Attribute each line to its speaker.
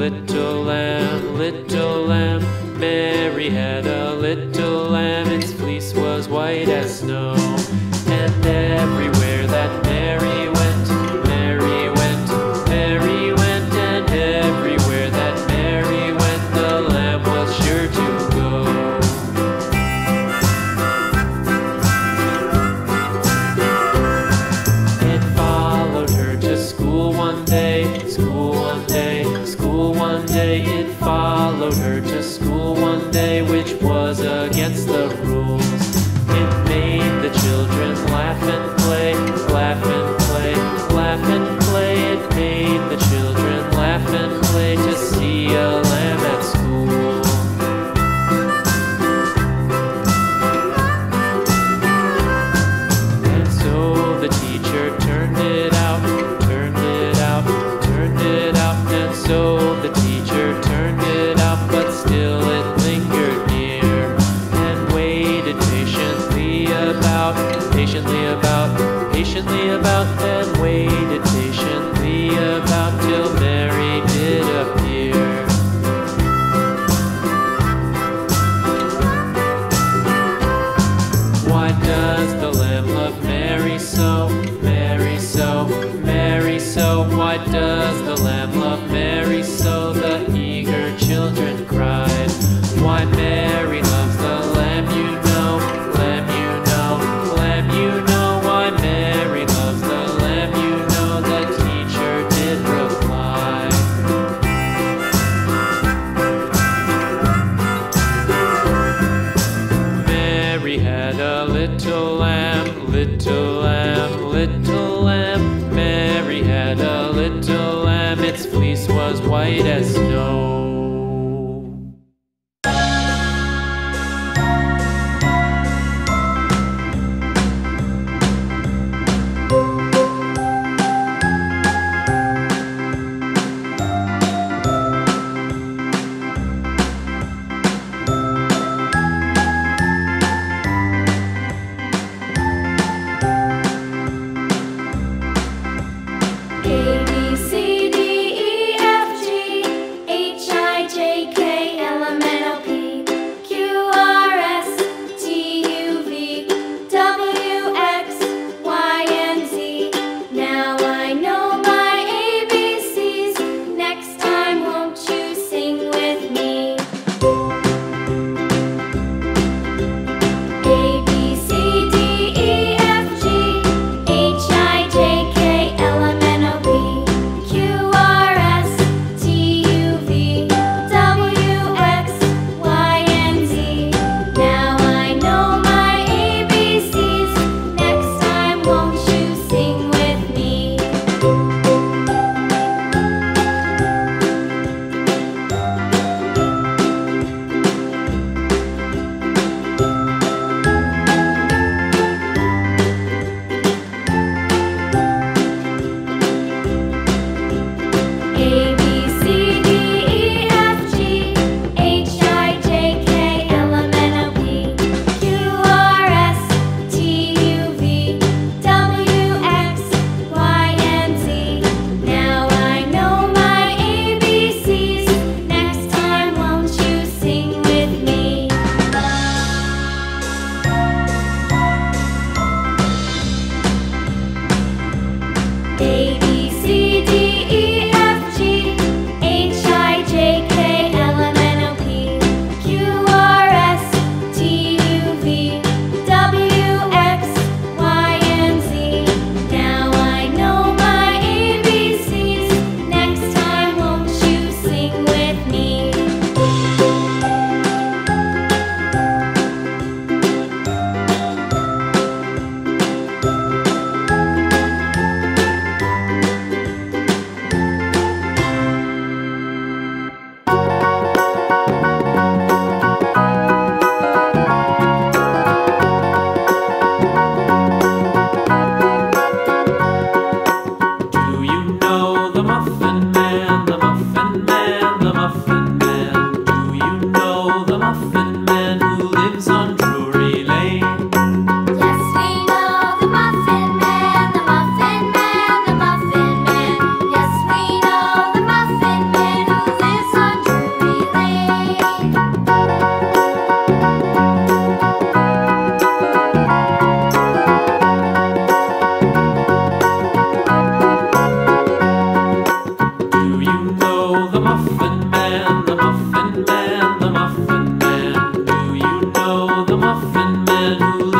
Speaker 1: little lamb, little lamb. Mary had a little lamb, its fleece was white as snow. And everywhere that Mary went, Mary went, Mary went. And everywhere that Mary went, the lamb was sure to go. It followed her to school one day, school one day, school one day. It followed her to school one day, which was against the rules. It made the children laugh and play, laugh and play, laugh and play. It made the children laugh and play to see a lamb at school. And so the teacher turned it out, turned it out, turned it out. And so the teacher turned it out, but still it lingered near and waited patiently about, patiently about, patiently about, and waited patiently about till Mary did appear. Why does the lamb love Mary so, Mary so, Mary so? Why does the lamb love Mary so? The eager children cried. Why Mary loves the lamb, you know, lamb, you know, lamb, you know. Why Mary loves the lamb, you know, the teacher did reply. Mary had a little lamb, little lamb, little lamb. Mary had a little lamb, its fleece was white as snow.
Speaker 2: A, B, C, D, E, F, G, H,
Speaker 1: man who